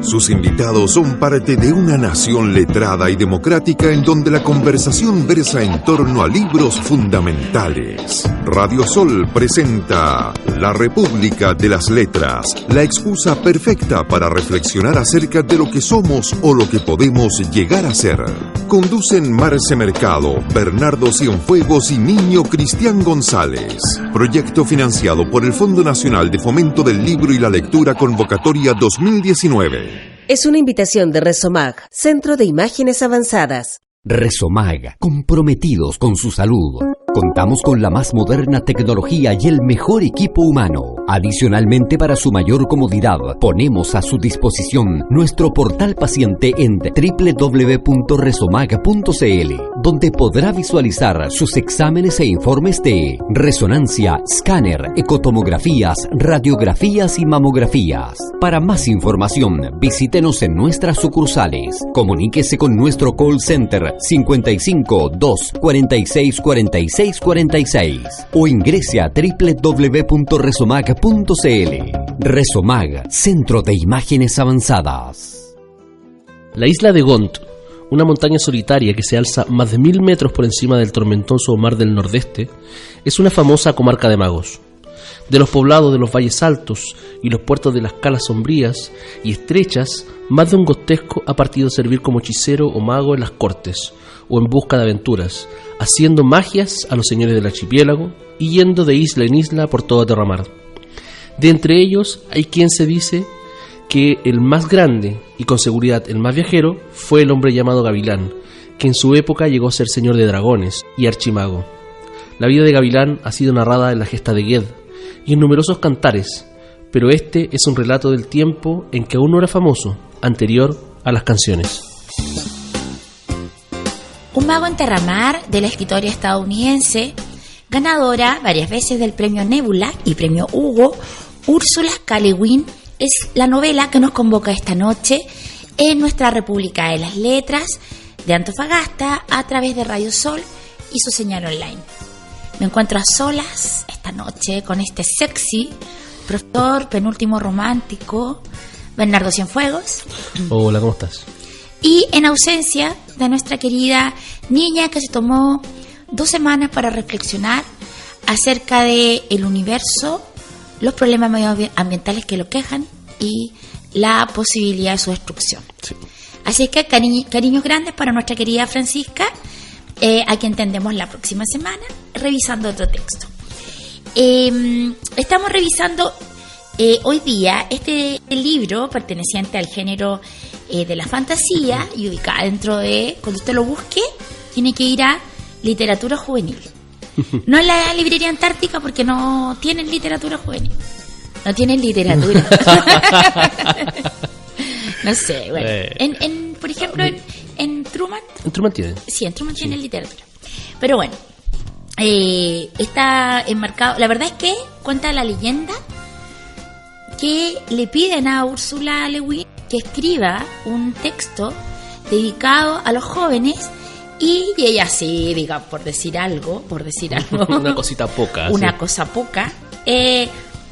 Sus invitados son parte de una nación letrada y democrática en donde la conversación versa en torno a libros fundamentales. Radio Sol presenta La República de las Letras, la excusa perfecta para reflexionar acerca de lo que somos o lo que podemos llegar a ser. Conducen Marce Mercado, Bernardo Cienfuegos y Niño Cristian González. Proyecto financiado por el Fondo Nacional de Fomento del Libro y la Lectura Convocatoria 2019. Es una invitación de Resomag, Centro de Imágenes Avanzadas. Resomag, comprometidos con su salud. Contamos con la más moderna tecnología y el mejor equipo humano. Adicionalmente, para su mayor comodidad, ponemos a su disposición nuestro portal paciente en www.resomag.cl, donde podrá visualizar sus exámenes e informes de resonancia, escáner, ecotomografías, radiografías y mamografías. Para más información, visítenos en nuestras sucursales. Comuníquese con nuestro call center 55 2 46 46 46 o ingrese a www.resomag.cl. Resomag, Centro de Imágenes Avanzadas. La isla de Gont, una montaña solitaria que se alza más de 1000 metros por encima del tormentoso mar del nordeste, es una famosa comarca de magos. De los poblados de los valles altos y los puertos de las calas sombrías y estrechas, más de un gotesco ha partido a servir como hechicero o mago en las cortes, o en busca de aventuras, haciendo magias a los señores del archipiélago y yendo de isla en isla por toda Terramar. De entre ellos hay quien se dice que el más grande y con seguridad el más viajero fue el hombre llamado Gavilán, que en su época llegó a ser señor de dragones y archimago. La vida de Gavilán ha sido narrada en la gesta de Ged y en numerosos cantares, pero este es un relato del tiempo en que aún no era famoso, anterior a las canciones. Un mago en Terramar, de la escritora estadounidense, ganadora varias veces del premio Nebula y premio Hugo, Úrsula K. Le Guin, es la novela que nos convoca esta noche en nuestra República de las Letras de Antofagasta a través de Radio Sol y su señal online. Me encuentro a solas esta noche con este sexy profesor penúltimo romántico, Bernardo Cienfuegos. Hola, ¿cómo estás? Y en ausencia de nuestra querida niña que se tomó 2 semanas para reflexionar acerca de el universo, los problemas medioambientales que lo quejan y la posibilidad de su destrucción. Sí. Así que cariños grandes para nuestra querida Francisca, a quien tendremos la próxima semana revisando otro texto. Estamos revisando hoy día este libro perteneciente al género de la fantasía y ubicada dentro de, cuando usted lo busque, tiene que ir a literatura juvenil. No en la librería Antártica, porque no tienen literatura juvenil. No tienen literatura. No sé, bueno. Por ejemplo, en Truman. ¿En Truman tienen? Sí, en Truman tienen literatura. Pero bueno, está enmarcado. La verdad es que cuenta la leyenda que le piden a Úrsula Le Guin que escriba un texto dedicado a los jóvenes y ella sí, diga, por decir algo una cosita poca, una sí. cosa poca,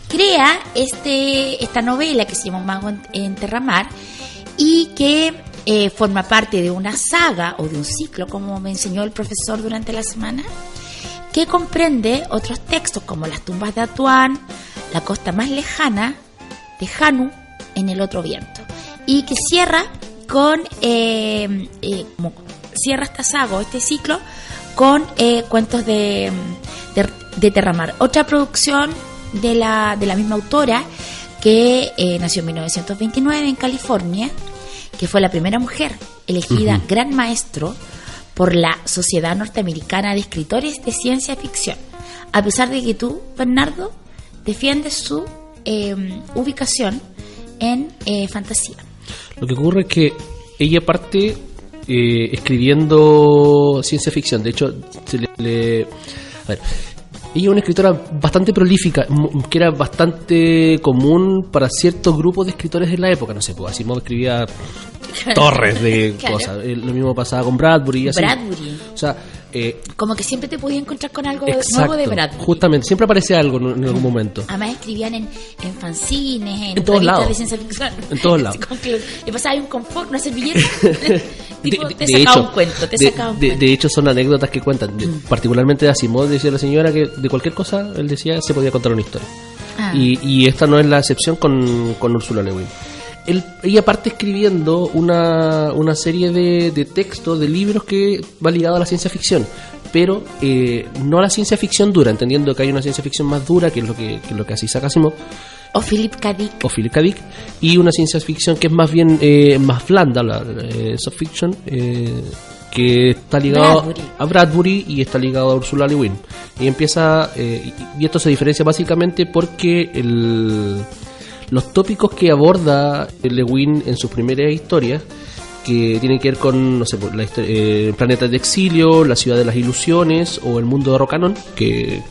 crea esta novela que se llama Un mago en Terramar y que forma parte de una saga o de un ciclo, como me enseñó el profesor durante la semana, que comprende otros textos como Las tumbas de Atuán, La costa más lejana de Janu en el otro viento, y que cierra con cierra esta saga o este ciclo con cuentos de Terramar, otra producción de la misma autora que nació en 1929 en California, que fue la primera mujer elegida gran maestro por la Sociedad Norteamericana de Escritores de Ciencia Ficción, a pesar de que tú, Bernardo, defiendes su ubicación en fantasía. Lo que ocurre es que ella parte escribiendo ciencia ficción. De hecho, a ver, ella es una escritora bastante prolífica, que era bastante común para ciertos grupos de escritores de la época. No sé, pues Asimov escribía torres de cosas. Lo mismo pasaba con Bradbury. Así. Bradbury. O sea, como que siempre te podías encontrar con algo exacto, nuevo de Bradbury. Justamente, siempre aparecía algo en algún momento. Además escribían en fanzines, en todos lados. De ciencia ficción. En todos lados. Le pasaba un confort, una servilleta. Tipo, te sacaba un cuento, de hecho, son anécdotas que cuentan. Particularmente de Asimov, decía la señora que de cualquier cosa, él decía, se podía contar una historia. Y esta no es la excepción con Ursula Le Guin. Ella parte escribiendo una serie de textos, de libros que va ligado a la ciencia ficción, pero no a la ciencia ficción dura, entendiendo que hay una ciencia ficción más dura, que es lo que hace Isaac Asimov, o Philip K. Dick, y una ciencia ficción que es más bien más blanda, la soft fiction, que está ligado a Bradbury y está ligado a Ursula Le Guin. Y empieza y esto se diferencia básicamente porque los tópicos que aborda Le Guin en sus primeras historias, que tienen que ver con, no sé, Planetas de Exilio, La Ciudad de las Ilusiones o El Mundo de Rocanon, que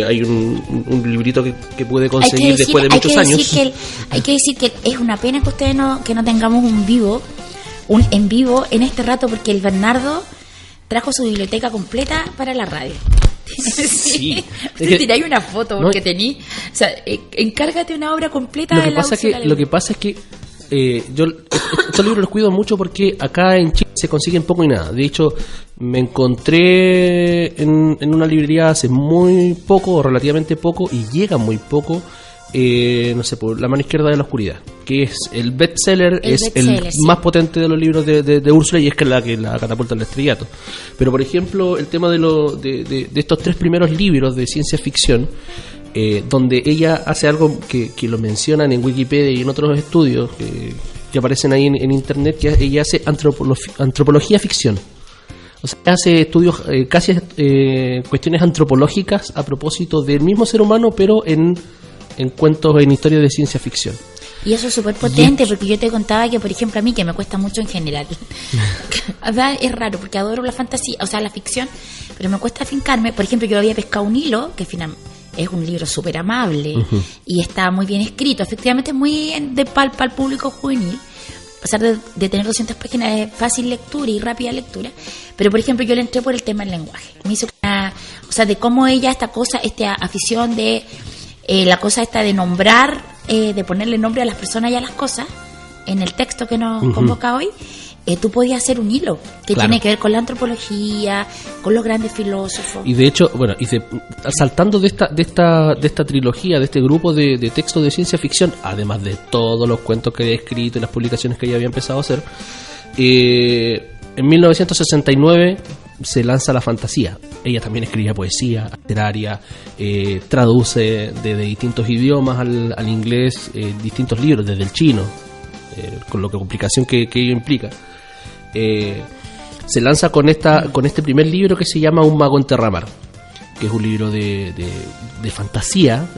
hay un librito que puede conseguir después de muchos años. Hay que decir que es una pena que ustedes que no tengamos un en vivo en este rato, porque el Bernardo trajo su biblioteca completa para la radio. Sí. Te tiráis una foto porque tení, o sea, encárgate una obra completa de la Úrsula. Lo que pasa es que yo estos libros los cuido mucho porque acá en Chile se consiguen poco y nada. De hecho, me encontré en una librería hace muy poco, o relativamente poco, y llega muy poco, no sé, por La mano izquierda de la oscuridad, que es el bestseller, más potente de los libros de Úrsula, y es que la catapulta al estrellato. Pero por ejemplo, el tema de estos 3 primeros libros de ciencia ficción, donde ella hace algo que lo mencionan en Wikipedia y en otros estudios que aparecen ahí en internet, que ella hace antropología ficción. O sea, hace estudios, casi cuestiones antropológicas a propósito del mismo ser humano, pero en cuentos, en historias de ciencia ficción. Y eso es súper potente, porque yo te contaba que, por ejemplo, a mí, que me cuesta mucho en general, es raro, porque adoro la fantasía, o sea, la ficción, pero me cuesta afincarme. Por ejemplo, yo había pescado un hilo, que finalmente es un libro súper amable, y está muy bien escrito, efectivamente es muy para el público juvenil, a pesar de tener 200 páginas de fácil lectura y rápida lectura. Pero por ejemplo, yo le entré por el tema del lenguaje, me hizo o sea, de cómo ella, esta afición de la cosa esta de nombrar, de ponerle nombre a las personas y a las cosas en el texto que nos convoca hoy, tú podías hacer un hilo que tiene que ver con la antropología, con los grandes filósofos. Y de hecho, bueno, saltando de esta trilogía, de este grupo de textos de ciencia ficción, además de todos los cuentos que había escrito y las publicaciones que ella había empezado a hacer, en 1969 se lanza la fantasía. Ella también escribía poesía literaria, traduce de distintos idiomas al inglés distintos libros, desde el chino, con la complicación que ello implica. Se lanza con este primer libro que se llama Un mago en Terramar, que es un libro de fantasía,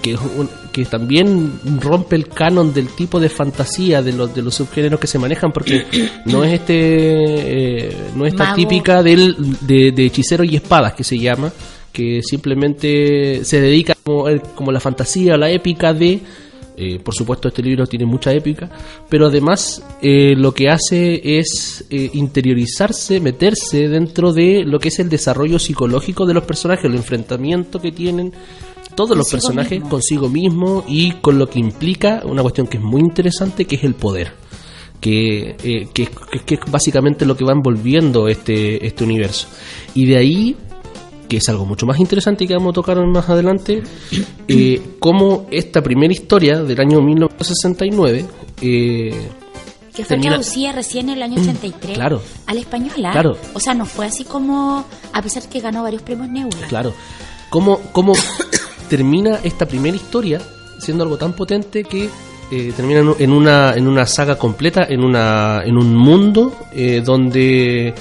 que también rompe el canon del tipo de fantasía de los subgéneros que se manejan, porque no es esta típica de hechicero y espadas, que se llama, que simplemente se dedica como la fantasía, la épica de... por supuesto, este libro tiene mucha épica, pero además lo que hace es interiorizarse, meterse dentro de lo que es el desarrollo psicológico de los personajes, el enfrentamiento que tienen todos los personajes consigo mismo y con lo que implica una cuestión que es muy interesante, que es el poder, que es básicamente lo que va envolviendo este universo. Y de ahí, que es algo mucho más interesante y que vamos a tocar más adelante, cómo esta primera historia del año 1969 que fue traducida recién en el año 83 claro, al español, claro. O sea, no fue así como, a pesar que ganó varios premios Nebula. Claro, cómo termina esta primera historia siendo algo tan potente que termina en una saga completa, en un mundo donde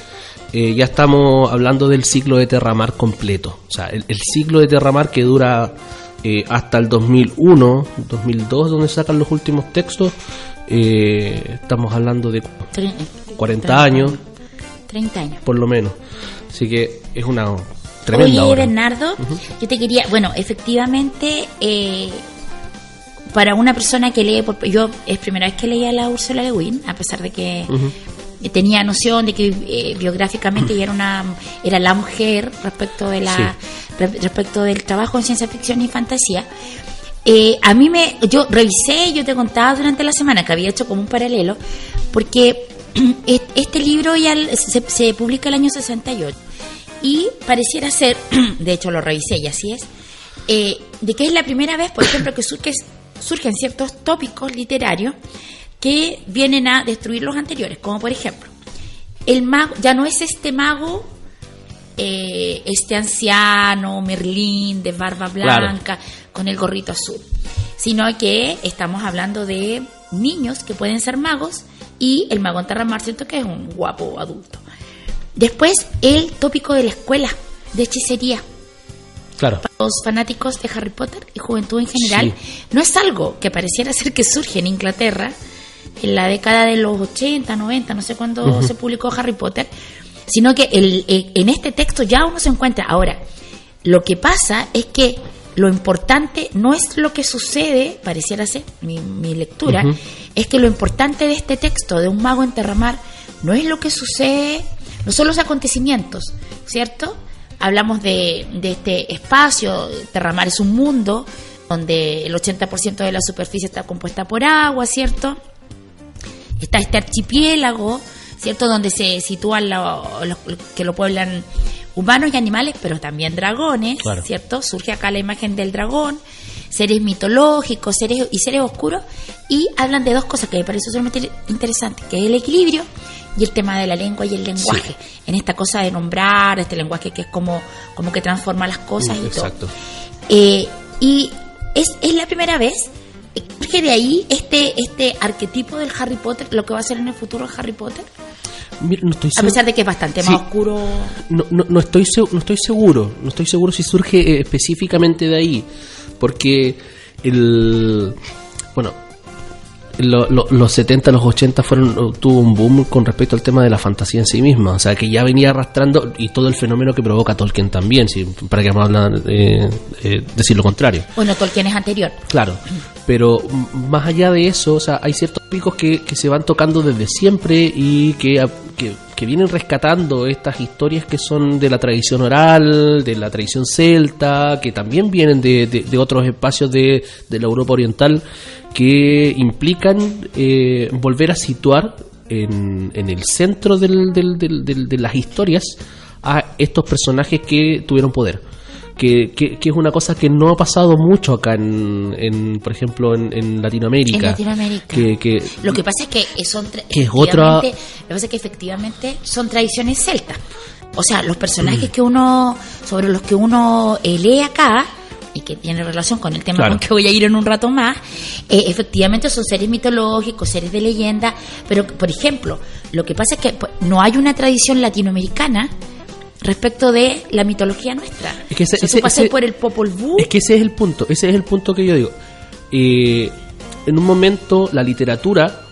ya estamos hablando del ciclo de Terramar completo. O sea, el ciclo de Terramar que dura hasta el 2001, 2002, donde sacan los últimos textos. Estamos hablando de 40 años. 30 años. Por lo menos. Así que es una tremenda obra. Bernardo, yo te quería... Bueno, efectivamente, para una persona que lee... Yo es primera vez que leía a la Ursula Le Guin, a pesar de que... tenía noción de que biográficamente ella era la mujer respecto de respecto del trabajo en ciencia ficción y fantasía. Yo revisé, yo te contaba durante la semana que había hecho como un paralelo, porque este libro ya se publica el año 68 y pareciera ser, de hecho lo revisé y así es, de que es la primera vez, por ejemplo, que surgen ciertos tópicos literarios que vienen a destruir los anteriores, como por ejemplo, el mago ya no es este mago, este anciano Merlín de barba blanca, con el gorrito azul, sino que estamos hablando de niños que pueden ser magos y el mago Enterramar, ¿cierto? Que es un guapo adulto. Después, el tópico de la escuela de hechicería. Claro. Para los fanáticos de Harry Potter y juventud en general, no es algo que pareciera ser que surge en Inglaterra en la década de los 80, 90, no sé cuándo se publicó Harry Potter, sino que en este texto ya uno se encuentra. Ahora, lo que pasa es que lo importante no es lo que sucede, pareciera ser mi lectura, es que lo importante de este texto de un mago en Terramar no es lo que sucede, no son los acontecimientos, ¿cierto? Hablamos de este espacio, Terramar es un mundo donde el 80% de la superficie está compuesta por agua, ¿cierto? Está este archipiélago, ¿cierto? Donde se sitúan que lo pueblan humanos y animales, pero también dragones, claro. ¿Cierto? Surge acá la imagen del dragón, seres mitológicos, seres oscuros, y hablan de dos cosas que me pareció sumamente interesante, que es el equilibrio y el tema de la lengua y el lenguaje, en esta cosa de nombrar, este lenguaje que es como que transforma las cosas y exacto. Todo. Y es la primera vez surge de ahí este arquetipo del Harry Potter, lo que va a ser en el futuro el Harry Potter. Mira, no estoy a pesar de que es bastante más oscuro. No estoy seguro si surge específicamente de ahí, porque los 70, los 80 tuvo un boom con respecto al tema de la fantasía en sí misma, o sea que ya venía arrastrando, y todo el fenómeno que provoca Tolkien también, para que vamos a decir lo contrario. Bueno, Tolkien es anterior. Claro, pero más allá de eso, o sea, hay ciertos picos que se van tocando desde siempre y que vienen rescatando estas historias que son de la tradición oral, de la tradición celta, que también vienen de otros espacios de la Europa oriental, que implican volver a situar en el centro de las historias a estos personajes que tuvieron poder. Que es una cosa que no ha pasado mucho acá por ejemplo en Latinoamérica. En Latinoamérica. Lo que pasa es que lo que pasa es que efectivamente son tradiciones celtas. O sea, los personajes sobre los que uno lee acá y que tiene relación con el tema con que voy a ir en un rato más, efectivamente son seres mitológicos, seres de leyenda, pero por ejemplo, lo que pasa es que no hay una tradición latinoamericana respecto de la mitología nuestra. Es que tú pasas por el Popol Vuh. Es que ese es el punto que yo digo. En un momento la literatura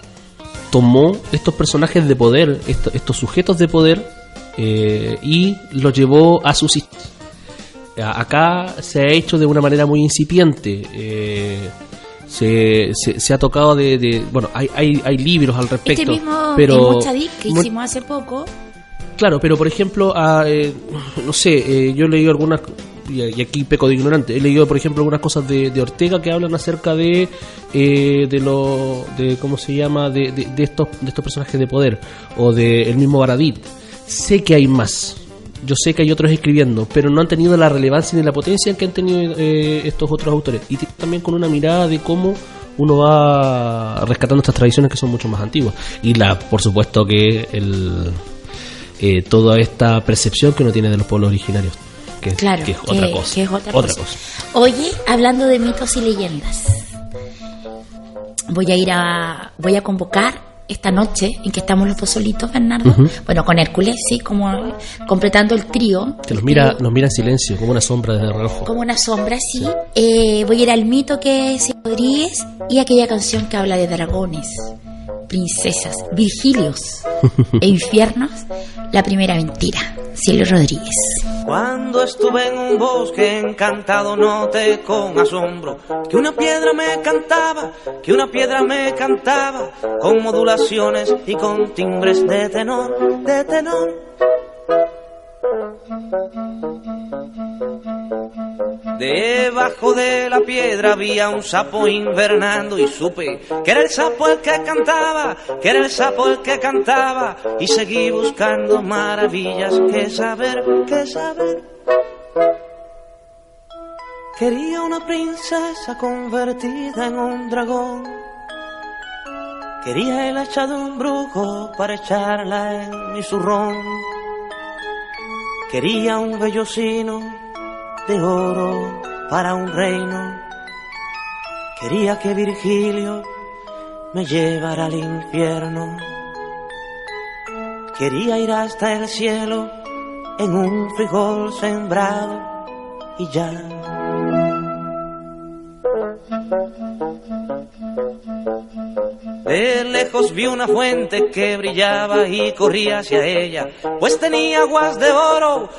tomó estos personajes de poder, estos sujetos de poder, y los llevó a sus historias. Acá se ha hecho de una manera muy incipiente. Se ha tocado bueno, hay libros al respecto. Este mismo pero Mochadik que hicimos hace poco. Claro, pero por ejemplo, no sé, yo he leído algunas, y aquí peco de ignorante, he leído por ejemplo algunas cosas de Ortega que hablan acerca de ¿cómo se llama? De estos personajes de poder, o de el mismo Baradit. Sé que hay más, yo sé que hay otros escribiendo, pero no han tenido la relevancia ni la potencia que han tenido estos otros autores, y también con una mirada de cómo uno va rescatando estas tradiciones que son mucho más antiguas, y por supuesto que toda esta percepción que uno tiene de los pueblos originarios, que es otra cosa. Oye, hablando de mitos y leyendas, voy a convocar esta noche en que estamos los dos solitos, Bernardo, bueno, con Hércules, sí, como completando el trío. Que nos mira en silencio, como una sombra desde el reloj. Como una sombra, sí. Voy a ir al mito que es Rodríguez y aquella canción que habla de dragones, princesas, Virgilios e infiernos. La primera mentira, Silvio Rodríguez. Cuando estuve en un bosque encantado noté con asombro que una piedra me cantaba, con modulaciones y con timbres de tenor, de tenor. Debajo de la piedra había un sapo invernando y supe que era el sapo el que cantaba, y seguí buscando maravillas que saber. Quería una princesa convertida en un dragón, quería el hacha de un brujo para echarla en mi zurrón, quería un vellocino de oro para un reino, quería que Virgilio me llevara al infierno, quería ir hasta el cielo en un frijol sembrado y ya. De lejos vi una fuente que brillaba y corría hacia ella, pues tenía aguas de oro,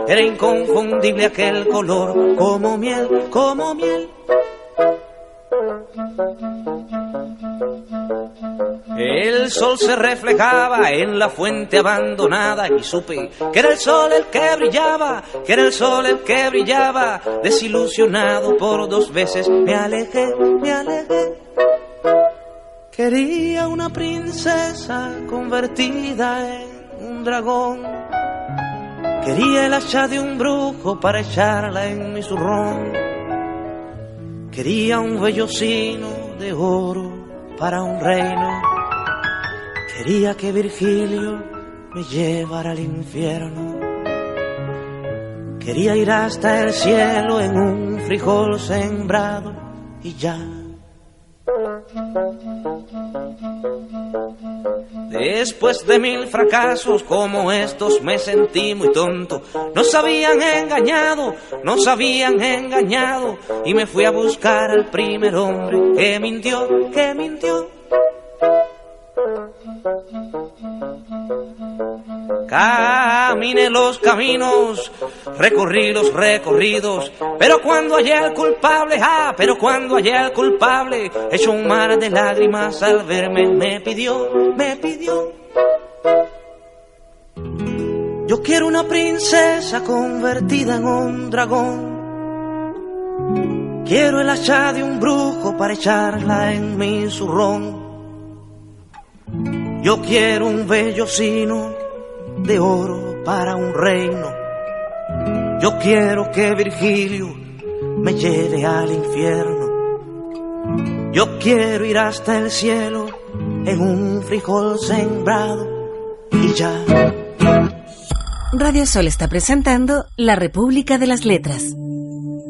era inconfundible aquel color, como miel. El sol se reflejaba en la fuente abandonada y supe que era el sol el que brillaba, desilusionado por 2 veces me alejé. Quería una princesa convertida en un dragón, quería el hacha de un brujo para echarla en mi zurrón, quería un vellocino de oro para un reino, quería que Virgilio me llevara al infierno, quería ir hasta el cielo en un frijol sembrado y ya. Después de 1000 fracasos como estos me sentí muy tonto. Nos habían engañado y me fui a buscar al primer hombre que mintió. Caminé los caminos, recorrí los recorridos, pero cuando hallé al culpable, hecho un mar de lágrimas al verme, me pidió. Yo quiero una princesa convertida en un dragón, quiero el hacha de un brujo para echarla en mi zurrón, yo quiero un vellocino de oro para un reino, yo quiero que Virgilio me lleve al infierno, yo quiero ir hasta el cielo en un frijol sembrado y ya. Radio Sol está presentando La República de las Letras.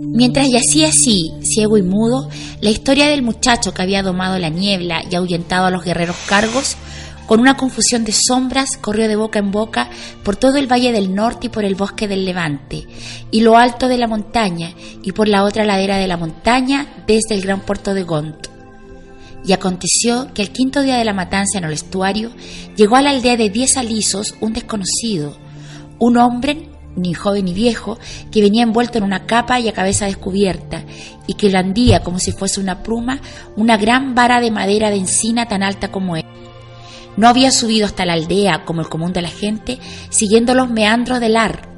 Mientras yacía así, ciego y mudo, la historia del muchacho que había domado la niebla y ahuyentado a los guerreros cargos, con una confusión de sombras, corrió de boca en boca por todo el Valle del Norte y por el bosque del Levante, y lo alto de la montaña, y por la otra ladera de la montaña, desde el gran puerto de Gont. Y aconteció que el 5.º día de la matanza en el estuario, llegó a la aldea de 10 alisos un desconocido, un hombre, ni joven ni viejo, que venía envuelto en una capa y a cabeza descubierta, y que blandía como si fuese una pluma una gran vara de madera de encina tan alta como él. No había subido hasta la aldea como el común de la gente, siguiendo los meandros del Ar.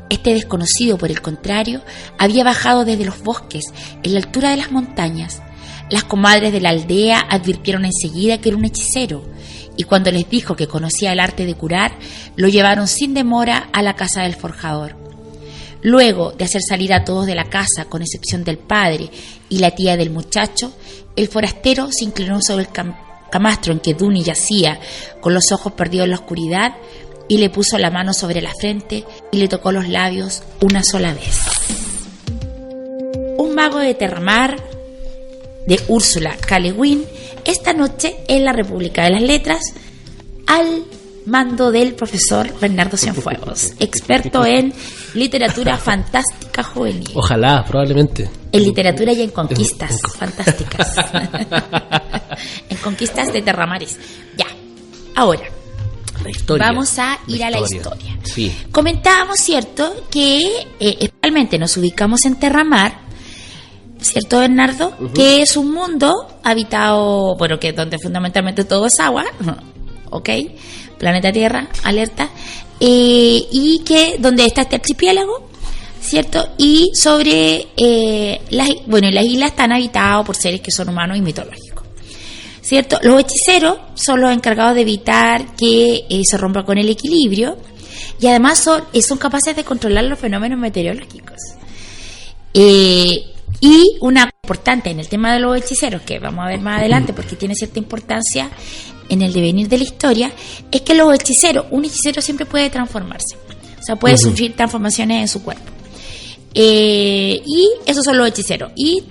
Este desconocido, por el contrario, había bajado desde los bosques, en la altura de las montañas. Las comadres de la aldea advirtieron enseguida que era un hechicero, y cuando les dijo que conocía el arte de curar, lo llevaron sin demora a la casa del forjador. Luego de hacer salir a todos de la casa, con excepción del padre y la tía del muchacho, el forastero se inclinó sobre el camastro en que Duni yacía, con los ojos perdidos en la oscuridad, y le puso la mano sobre la frente y le tocó los labios una sola vez. Un mago de Terramar, de Úrsula K. Le Guin, esta noche en La República de las Letras, al mando del profesor Bernardo Cienfuegos, experto en literatura fantástica juvenil. Ojalá, probablemente. En literatura y en conquistas fantásticas. En conquistas de Terramares. Ya, ahora, historia. Vamos a ir a la historia. Sí. Comentábamos, ¿cierto?, que especialmente nos ubicamos en Terramar, ¿cierto, Bernardo? Que es un mundo habitado, bueno, que donde fundamentalmente todo es agua, ¿ok? Planeta Tierra, alerta, y que donde está este archipiélago, ¿cierto? Y sobre las islas están habitadas por seres que son humanos y mitológicos, ¿cierto? Los hechiceros son los encargados de evitar que se rompa con el equilibrio, y además son capaces de controlar los fenómenos meteorológicos. Y una importante en el tema de los hechiceros, que vamos a ver más adelante porque tiene cierta importancia en el devenir de la historia, es que un hechicero siempre puede transformarse, o sea, puede sufrir transformaciones en su cuerpo. Y esos son los hechiceros, y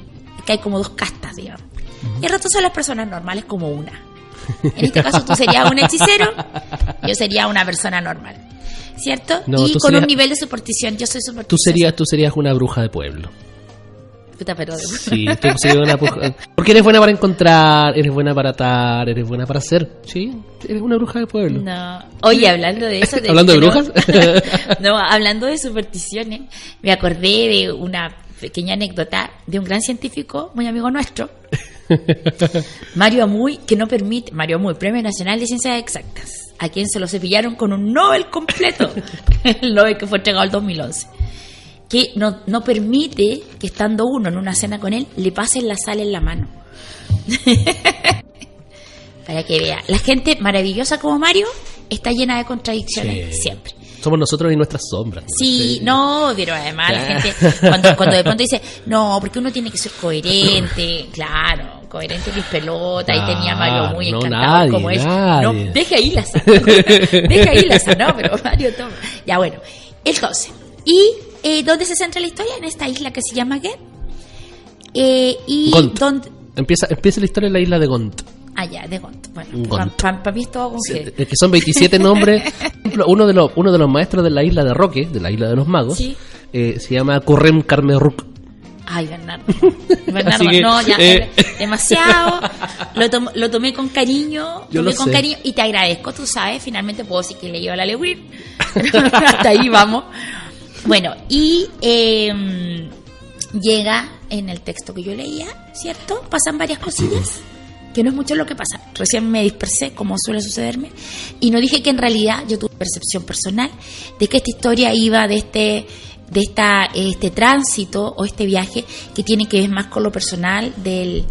que hay como dos castas, digamos, y el resto son las personas normales, como una. En este caso tú serías un hechicero, yo sería una persona normal, ¿cierto? No, y con un nivel de superstición, yo soy supersticiosa. Tú serías una bruja de pueblo. Puta, pero Sí, tú serías una bruja. Porque eres buena para encontrar, eres buena para atar, eres buena para hacer. Sí, eres una bruja de pueblo. No. Oye, hablando de eso... ¿Hablando de brujas? No, hablando de supersticiones, me acordé de una pequeña anécdota de un gran científico, muy amigo nuestro, Mario Amuy, Mario Amuy, Premio Nacional de Ciencias Exactas, a quien se lo cepillaron con un Nobel completo, el Nobel que fue entregado el 2011, que no permite que, estando uno en una cena con él, le pasen la sal en la mano. Para que vea, la gente maravillosa como Mario está llena de contradicciones, siempre. Somos nosotros y nuestras sombras. Sí, no, pero además la gente, cuando de pronto dice, no, porque uno tiene que ser coherente, claro, coherente mis pelotas, y tenía Mario muy encantado como él. No, deja ahí la sal, no, pero Mario toma. Ya, bueno, entonces, ¿y dónde se centra la historia? En esta isla que se llama ¿qué? Gont. Empieza la historia en la isla de Gont. Ah, ya, de Gont. Bueno, para mí es todo con G. Es que son 27 nombres. Uno de los maestros de la isla de Roque, de la isla de los magos, ¿sí? Se llama Currem Carmerruc. Ay, Bernardo, no, ya, demasiado. Lo tomé con cariño, y te agradezco, tú sabes, finalmente puedo decir que le llevo a la Lewin. Hasta ahí vamos. Bueno, y llega en el texto que yo leía, ¿cierto? Pasan varias cosillas, que no es mucho lo que pasa. Recién me dispersé, como suele sucederme, y no dije que en realidad yo tuve percepción personal de que esta historia iba de este tránsito o este viaje que tiene que ver más con lo personal de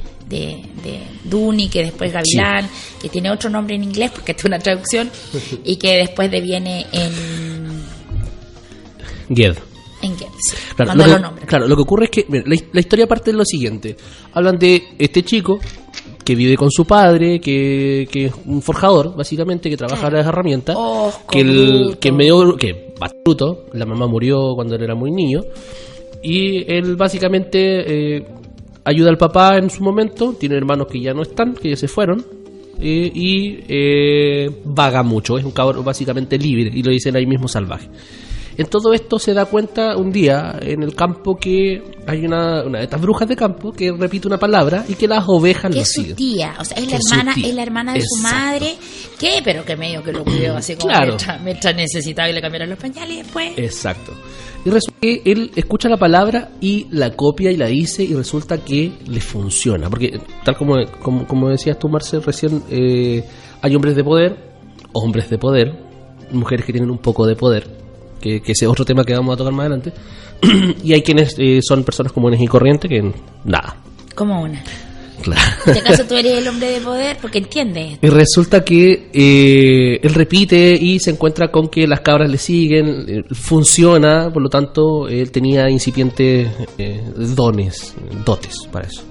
Duni, que después Gavilán, sí, que tiene otro nombre en inglés porque es una traducción, y que después deviene en Ged. En Ged, sí, claro, cuando lo nombran. Claro, lo que ocurre es que mira, la historia parte de lo siguiente. Hablan de este chico que vive con su padre, que es un forjador, básicamente, que trabaja las herramientas, que va bruto, la mamá murió cuando él era muy niño, y él básicamente ayuda al papá en su momento, tiene hermanos que ya no están, que ya se fueron, y vaga mucho, es un cabrón básicamente libre, y lo dicen ahí mismo salvaje. En todo esto se da cuenta un día en el campo que hay una de estas brujas de campo que repite una palabra y que las ovejas lo siguen. Es su tía, o sea, es la hermana de su madre, pero que medio que lo cuidó así como mientras necesitaba que le cambiaran los pañales después. Exacto. Y resulta que él escucha la palabra y la copia y la dice, y resulta que le funciona. Porque tal como decías tú, Marcel, recién, hay hombres de poder, mujeres que tienen un poco de poder, que ese es otro tema que vamos a tocar más adelante, y hay quienes son personas comunes y corrientes que nada. Como una. Claro. En este caso tú eres el hombre de poder porque entiendes. Y resulta que él repite y se encuentra con que las cabras le siguen, funciona, por lo tanto él tenía incipientes dotes para eso.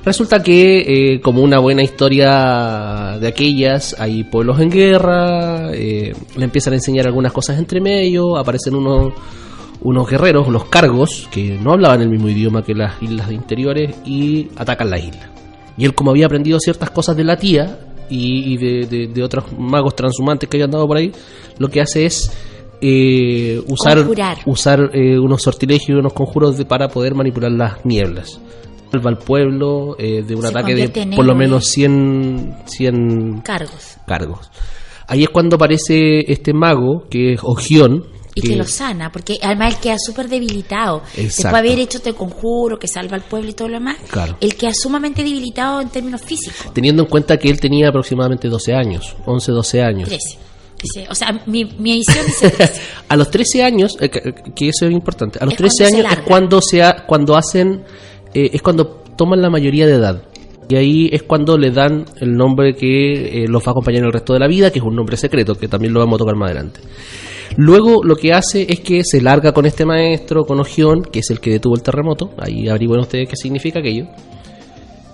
Resulta que, como una buena historia de aquellas, hay pueblos en guerra, le empiezan a enseñar algunas cosas entre medio, aparecen unos guerreros, los cargos, que no hablaban el mismo idioma que las islas interiores, y atacan la isla. Y él, como había aprendido ciertas cosas de la tía y de otros magos transhumantes que habían dado por ahí, lo que hace es usar unos sortilegios y unos conjuros para poder manipular las nieblas. Salva al pueblo de un ataque de por lo menos 100 cargos. ahí es cuando aparece este mago, que es Ogión. Y que lo sana, porque además él queda súper debilitado. Exacto. Después de haber hecho este conjuro que salva al pueblo y todo lo demás, Claro. él queda sumamente debilitado en términos físicos. Teniendo en cuenta que él tenía aproximadamente 12 años, 11, 12 años. 13. O sea, mi edición dice 13. A los 13 años, que eso es importante, a los Es 13 cuando se años es larga. cuando hacen, es cuando toman la mayoría de edad. Y ahí es cuando le dan el nombre que los va a acompañar el resto de la vida, que es un nombre secreto, que también lo vamos a tocar más adelante. Luego lo que hace es que se larga con este maestro, con Ogión, que es el que detuvo el terremoto. Ahí averigüen ustedes qué significa aquello.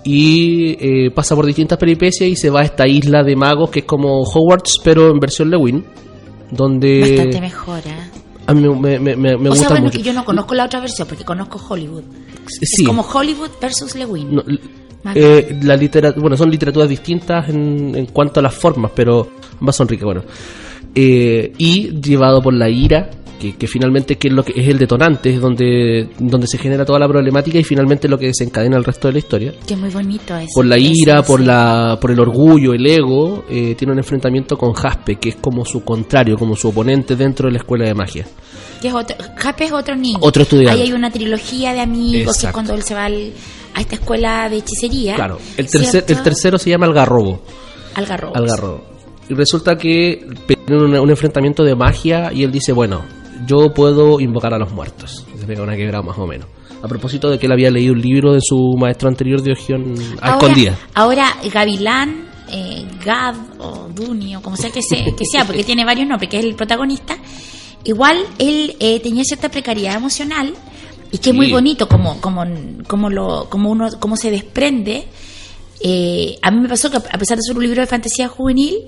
Y pasa por distintas peripecias y se va a esta isla de magos que es como Hogwarts, pero en versión Lewin, donde... Bastante mejor, A mí me o gusta sea, bueno, mucho. que yo no conozco la otra versión porque conozco Hollywood. Sí. Es como Hollywood versus Lewin. No, Más la literatura, bueno, son literaturas distintas en cuanto a las formas, pero ambas son ricas, bueno. Y llevado por la ira, que finalmente que es lo que es el detonante, es donde se genera toda la problemática y finalmente lo que desencadena el resto de la historia. Que es muy bonito eso. Por la ira, Eso, sí. por el orgullo, el ego, tiene un enfrentamiento con Jaspe, que es como su contrario, como su oponente dentro de la escuela de magia. Que es otro, Jaspe es otro niño. Otro estudiante. Ahí hay una trilogía de amigos, que es Exacto. cuando él se va a esta escuela de hechicería. Claro, el ¿cierto? tercero se llama Algarrobo. Algarrobos. Y resulta que tienen un enfrentamiento de magia y él dice, bueno, yo puedo invocar a los muertos. Se pega una quebrada más o menos. A propósito de que él había leído un libro de su maestro anterior de Ogión a escondidas. Ahora Gavilán, Gad o Duni o como sea que sea, porque tiene varios nombres, que es el protagonista. Igual él tenía cierta precariedad emocional y que es muy bonito cómo se desprende. A mí me pasó que a pesar de ser un libro de fantasía juvenil,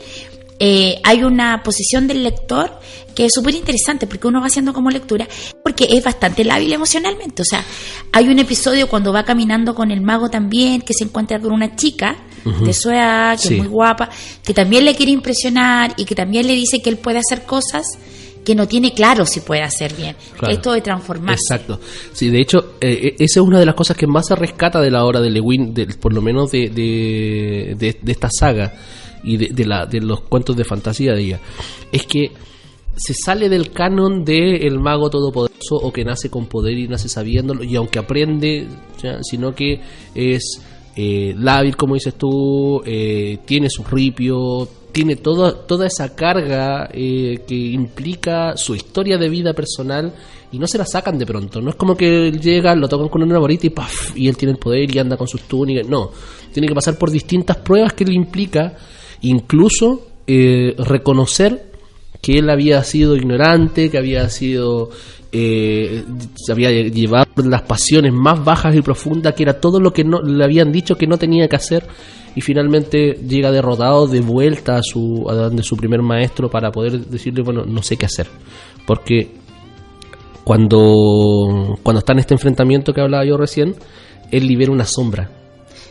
hay una posición del lector que es súper interesante porque uno va haciendo como lectura, porque es bastante lábil emocionalmente. O sea, hay un episodio cuando va caminando con el mago también, que se encuentra con una chica de su edad, que Sí. es muy guapa, que también le quiere impresionar y que también le dice que él puede hacer cosas que no tiene claro si puede hacer bien. Claro. Que esto de transformarse. Exacto. Sí, de hecho, esa es una de las cosas que más se rescata de la obra de Lewin, por lo menos de esta saga y de los cuentos de fantasía de ella. Es que se sale del canon de el mago todopoderoso o que nace con poder y nace sabiéndolo, y aunque aprende, ¿ya? Sino que es lábil, como dices tú, tiene su ripio, tiene toda esa carga que implica su historia de vida personal y no se la sacan de pronto. No es como que él llega, lo tocan con una varita y ¡paf! Y él tiene el poder y anda con sus túnicas. No, tiene que pasar por distintas pruebas que le implica, incluso reconocer que él había sido ignorante, que había sido se había llevado las pasiones más bajas y profundas, que era todo lo que no le habían dicho que no tenía que hacer, y finalmente llega derrotado de vuelta a donde su primer maestro para poder decirle, bueno, no sé qué hacer, porque cuando está en este enfrentamiento que hablaba yo recién, él libera una sombra.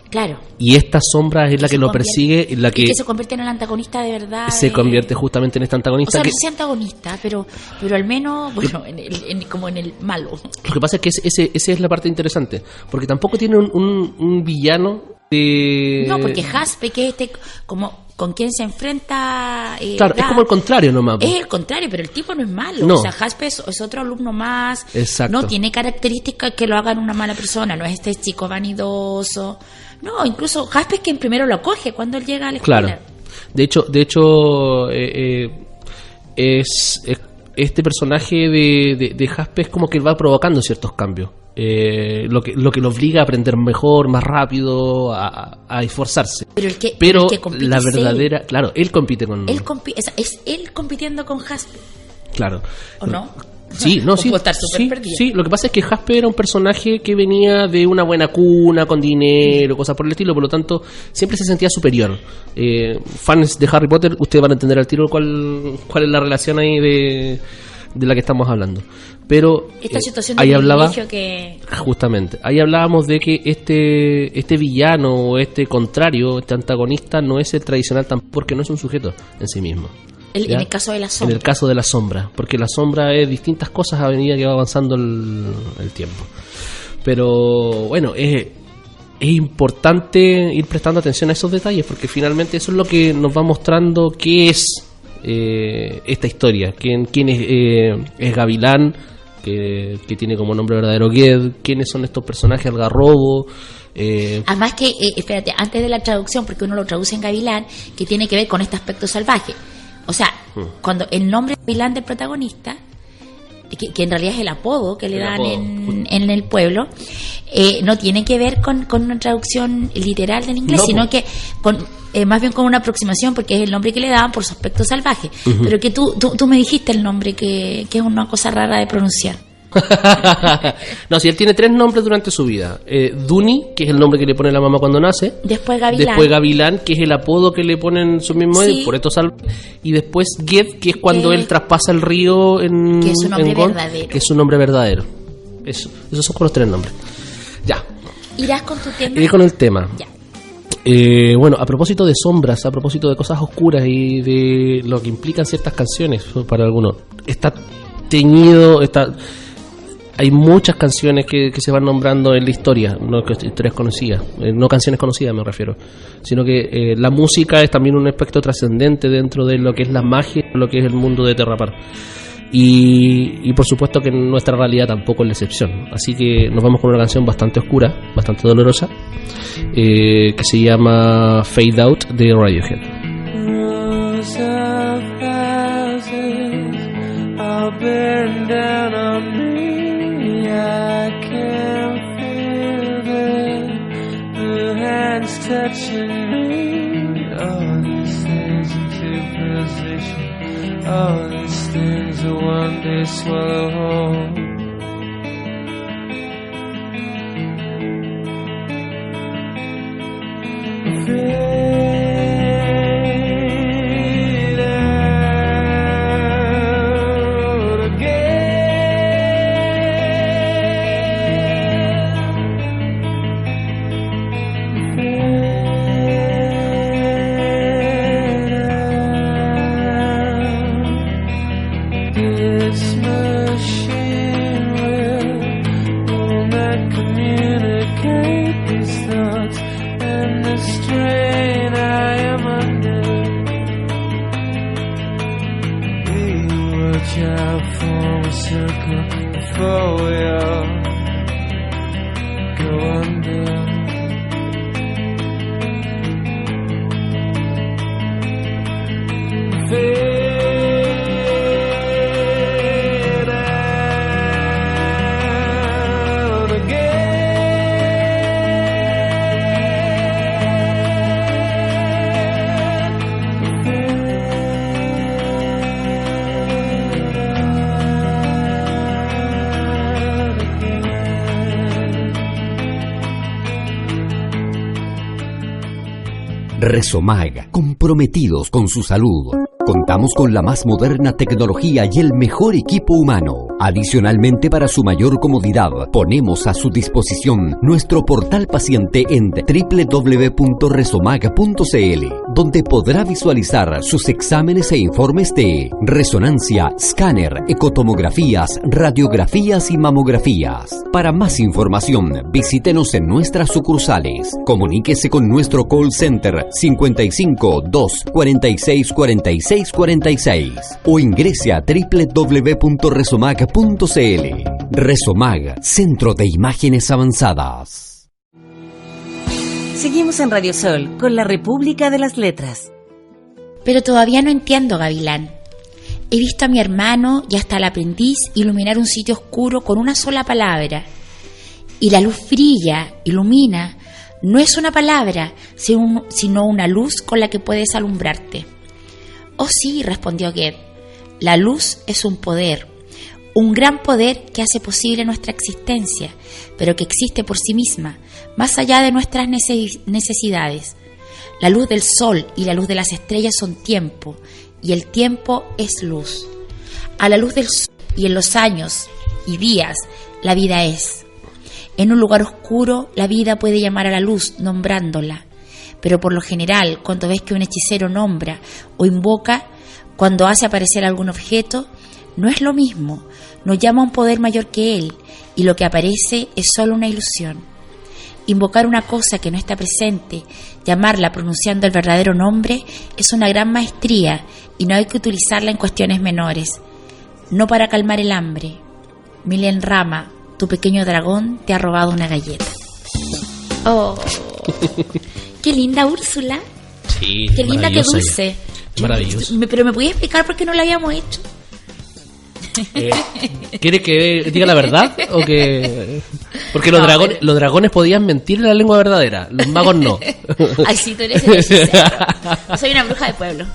Claro. Y esta sombra es la que lo persigue, la Y que que se convierte en el antagonista de verdad. se convierte justamente en este O antagonista. sea, Que no sé si antagonista, pero al menos, bueno, como en el malo. lo que pasa es que esa es la parte interesante, porque tampoco tiene un villano de... No, porque Jaspe, que es como con quien se enfrenta... Claro, es como el contrario nomás. Es el contrario, pero el tipo no es malo. No. O sea, Jaspe es otro alumno más. Exacto. No tiene características que lo hagan una mala persona. No es este chico vanidoso. No, incluso Jaspe es quien primero lo acoge cuando él llega a la escuela. Claro. De hecho es este personaje de Jaspe es como que va provocando ciertos cambios. Lo que lo obliga a aprender mejor, más rápido, a esforzarse. Pero el que compite la es él. verdadera, claro, él compite con... Es él compitiendo con Jaspe, Claro. ¿o no? Sí, no, O sí. puedo estar súper Sí, perdida. sí, lo que pasa es que Jasper era un personaje que venía de una buena cuna, con dinero, cosas por el estilo, por lo tanto, siempre se sentía superior. Fans de Harry Potter, ustedes van a entender al tiro cuál es la relación ahí de la que estamos hablando. Pero Esta situación de ahí hablaba, privilegio que... justamente, ahí hablábamos de que este villano o este contrario, este antagonista, no es el tradicional tampoco, porque no es un sujeto en sí mismo. En el caso de la sombra. En el caso de la sombra, porque la sombra es distintas cosas a medida que va avanzando el tiempo. Pero bueno, es importante ir prestando atención a esos detalles, porque finalmente eso es lo que nos va mostrando qué es esta historia. ¿Quién es Gavilán, que tiene como nombre verdadero Ged? ¿Quiénes son estos personajes? Algarrobo. Además que, espérate, antes de la traducción, porque uno lo traduce en Gavilán, que tiene que ver con este aspecto salvaje. O sea, cuando el nombre Gavilán del protagonista, que en realidad es el apodo que le dan en el pueblo, no tiene que ver con una traducción literal del inglés, sino que más bien con una aproximación, porque es el nombre que le daban por su aspecto salvaje. Pero que tú me dijiste el nombre, que es una cosa rara de pronunciar. No, si él tiene 3 nombres durante su vida. Duni, que es el nombre que le pone la mamá cuando nace. Después Gavilán, que es el apodo que le ponen sus mismos, por esto y después Ged, que es cuando él traspasa el río que es su nombre verdadero. Que es su nombre verdadero. Esos son los 3 nombres. Ya. ¿Irás con tu tema? Iré con el tema. Ya. Bueno, a propósito de sombras, a propósito de cosas oscuras y de lo que implican ciertas canciones para algunos, está teñido, hay muchas canciones que se van nombrando en la historia, no historias conocidas, no canciones conocidas me refiero, sino que la música es también un aspecto trascendente dentro de lo que es la magia, lo que es el mundo de Terrapar. Y por supuesto que nuestra realidad tampoco es la excepción. Así que nos vamos con una canción bastante oscura, bastante dolorosa, que se llama Fade Out de Radiohead. Rows of houses all burn down on me. I can feel the hands touching me. All these things into position. All these things are one day swallow whole. Resomag, comprometidos con su salud. Contamos con la más moderna tecnología y el mejor equipo humano. Adicionalmente, para su mayor comodidad, ponemos a su disposición nuestro portal paciente en www.resomag.cl, donde podrá visualizar sus exámenes e informes de resonancia, escáner, ecotomografías, radiografías y mamografías. Para más información, visítenos en nuestras sucursales. Comuníquese con nuestro call center 55 2 46 46 46 o ingrese a www.resomag.cl. Resomag, Centro de Imágenes Avanzadas. Seguimos en Radio Sol con la República de las Letras. Pero todavía no entiendo, Gavilán. He visto a mi hermano y hasta al aprendiz iluminar un sitio oscuro con una sola palabra. Y la luz brilla, ilumina. No es una palabra, sino una luz con la que puedes alumbrarte. Oh sí, respondió Ged. La luz es un poder, un gran poder que hace posible nuestra existencia, pero que existe por sí misma, más allá de nuestras necesidades. La luz del sol y la luz de las estrellas son tiempo, y el tiempo es luz. A la luz del sol y en los años y días, la vida es. En un lugar oscuro, la vida puede llamar a la luz nombrándola, pero por lo general, cuando ves que un hechicero nombra o invoca, cuando hace aparecer algún objeto, no es lo mismo, no llama a un poder mayor que él, y lo que aparece es solo una ilusión. invocar una cosa que no está presente, llamarla pronunciando el verdadero nombre, es una gran maestría y no hay que utilizarla en cuestiones menores. No para calmar el hambre. Milen Rama, tu pequeño dragón te ha robado una galleta. Oh, qué linda Úrsula. Sí, qué linda, qué dulce. Maravilloso. Pero ¿me podías explicar por qué no lo habíamos hecho? ¿Quiere que diga la verdad? ¿O que...? Porque los dragones podían mentir en la lengua verdadera, los magos no. Ay, sí, tú eres el hechicero. Yo soy una bruja de pueblo.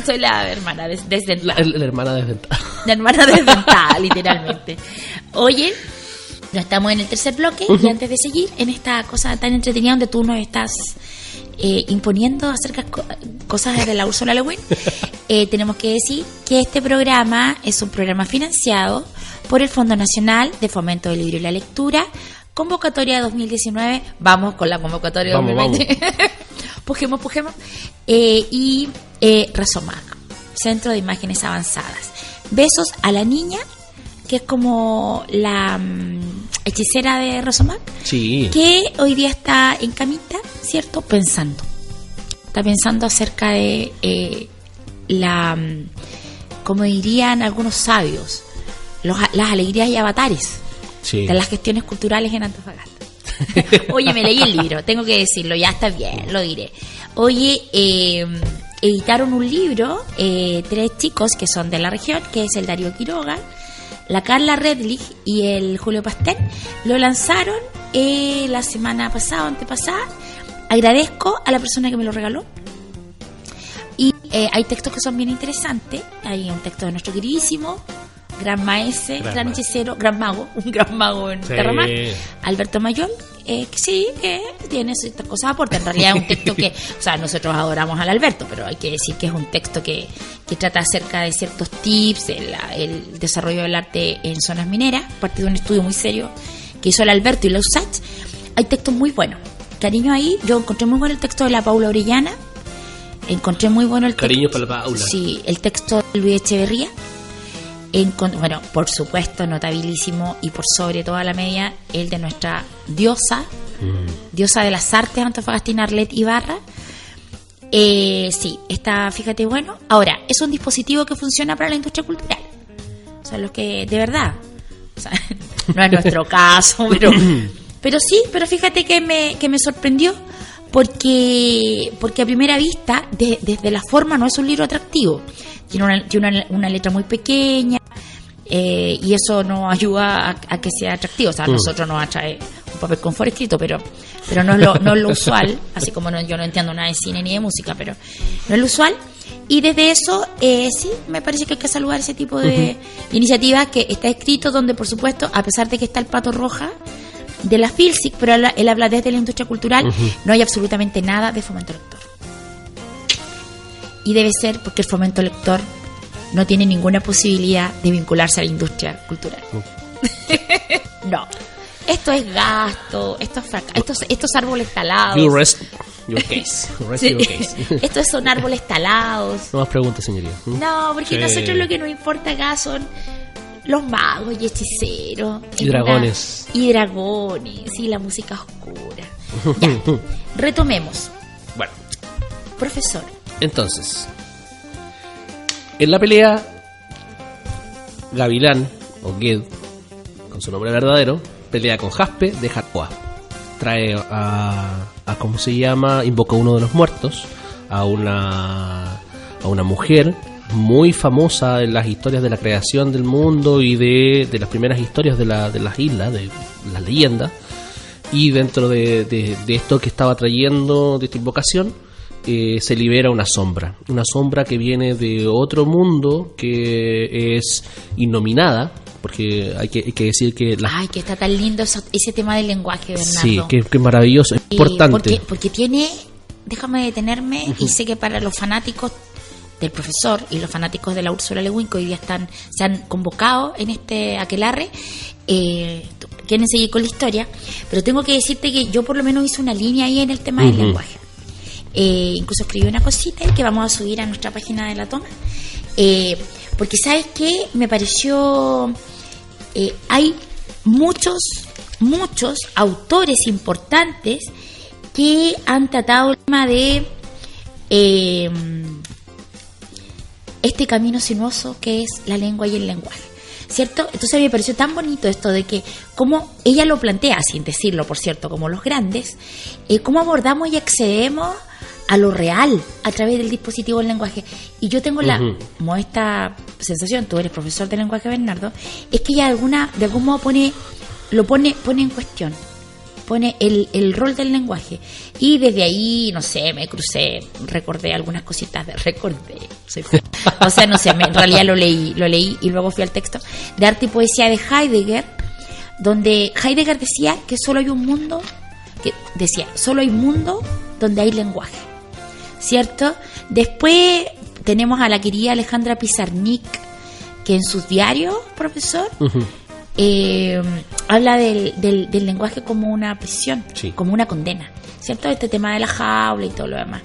Soy la hermana desdentada. La hermana desdentada. La hermana desdentada, literalmente. Oye, ya estamos en el tercer bloque y antes de seguir en esta cosa tan entretenida donde tú nos estás imponiendo acerca cosas de la Úrsula Le Guin, tenemos que decir que este programa es un programa financiado por el Fondo Nacional de Fomento del Libro y la Lectura, convocatoria 2019, vamos con la convocatoria 2020, pujemos, y Resomag, Centro de Imágenes Avanzadas. Besos a la niña, que es como la hechicera de Resomag, sí, que hoy día está en camita, ¿cierto? Pensando. Está pensando acerca de como dirían algunos sabios, las alegrías y avatares de las gestiones culturales en Antofagasta. Oye, me leí el libro, tengo que decirlo, ya está bien, lo diré. Oye, editaron un libro, 3 chicos que son de la región, que es el Darío Quiroga, la Carla Redlich y el Julio Pastel. Lo lanzaron la semana pasada o antepasada. Agradezco a la persona que me lo regaló. Y hay textos que son bien interesantes. Hay un texto de nuestro queridísimo gran maese, gran hechicero, gran mago, un gran mago en Terramar, Alberto Mayol, que sí, que tiene ciertas cosas aporta. En realidad es un texto que, o sea, nosotros adoramos al Alberto, pero hay que decir que es un texto que trata acerca de ciertos tips, el desarrollo del arte en zonas mineras, a partir de un estudio muy serio que hizo el Alberto y la USACH. Hay textos muy buenos. Cariño ahí, yo encontré muy bueno el texto de la Paula Orellana, encontré muy bueno el texto. Cariño para la Paula. Sí, el texto de Luis Echeverría. Bueno, por supuesto, notabilísimo y por sobre toda la media, el de nuestra diosa de las artes, Antofagasta Arlet Ibarra. Sí, está, fíjate, bueno. Ahora, es un dispositivo que funciona para la industria cultural. O sea, los que, de verdad, o sea, no es nuestro caso, pero sí, pero fíjate que me sorprendió porque a primera vista, desde la forma, no es un libro atractivo. Tiene una letra muy pequeña, y eso nos ayuda a que sea atractivo. O sea, a nosotros nos atrae un papel confort escrito, pero no es lo usual, así como yo no entiendo nada de cine ni de música, pero no es lo usual. Y desde eso, sí, me parece que hay que saludar ese tipo de iniciativas, que está escrito donde, por supuesto, a pesar de que está el Pato Roja de la FILSIC, pero él habla desde la industria cultural, no hay absolutamente nada de fomento lector. Y debe ser porque el fomento lector no tiene ninguna posibilidad de vincularse a la industria cultural. No. Esto es gasto, estos árboles talados. You rest your case. Sí. Estos son árboles talados. No más preguntas, señoría. No, porque nosotros lo que nos importa acá son los magos y hechiceros. Y dragones. Y la música oscura. Ya, retomemos. Bueno. Profesor. Entonces, en la pelea, Gavilán, o Ged, con su nombre verdadero, pelea con Jaspe de Jacoa. Trae a ¿cómo se llama? Invoca a uno de los muertos, a una mujer muy famosa en las historias de la creación del mundo y de las primeras historias de las islas, de las leyendas. Y dentro de esto que estaba trayendo, de esta invocación, se libera una sombra que viene de otro mundo, que es innominada, porque hay que decir que ay, que está tan lindo ese tema del lenguaje, Bernardo. Sí, que maravilloso, es importante. Porque tiene, déjame detenerme, y sé que para los fanáticos del profesor y los fanáticos de la Úrsula Le Guin, que hoy día se han convocado en este aquelarre, quieren seguir con la historia, pero tengo que decirte que yo por lo menos hice una línea ahí en el tema del lenguaje. Incluso escribí una cosita que vamos a subir a nuestra página de La Toma, porque ¿sabes qué? Me pareció, hay muchos muchos autores importantes que han tratado el tema de este camino sinuoso que es la lengua y el lenguaje, ¿cierto? Entonces a mí me pareció tan bonito esto de que, como ella lo plantea, sin decirlo, por cierto, como los grandes, cómo abordamos y accedemos a lo real a través del dispositivo del lenguaje. Y yo tengo como esta sensación, tú eres profesor de lenguaje, Bernardo, es que ella de algún modo pone en cuestión, pone el rol del lenguaje. Y desde ahí, no sé, me crucé, recordé algunas cositas o sea, no sé, en realidad lo leí y luego fui al texto de Arte y Poesía de Heidegger, donde Heidegger decía que solo hay mundo donde hay lenguaje, ¿cierto? Después tenemos a la querida Alejandra Pizarnik, que en sus diarios, profesor, habla del lenguaje como una prisión, sí, como una condena, ¿cierto? Este tema de la jaula y todo lo demás.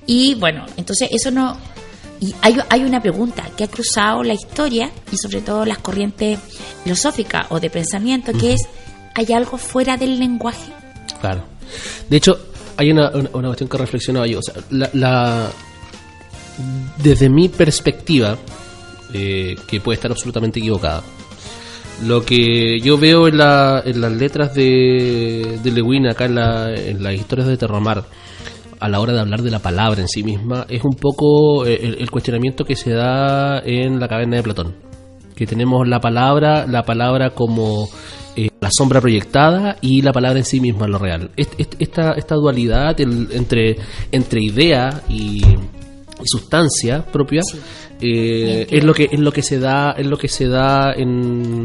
Y bueno, entonces eso no... Y hay una pregunta que ha cruzado la historia y sobre todo las corrientes filosóficas o de pensamiento, que es, ¿hay algo fuera del lenguaje? Claro. De hecho, hay una cuestión que reflexionaba yo. O sea, desde mi perspectiva, que puede estar absolutamente equivocada, lo que yo veo en las letras de Le Guin, acá en las historias de Terramar, a la hora de hablar de la palabra en sí misma, es un poco el cuestionamiento que se da en la caverna de Platón, que tenemos la palabra como la sombra proyectada y la palabra en sí misma lo real. Esta dualidad entre idea y sustancia propia, sí, es lo que se da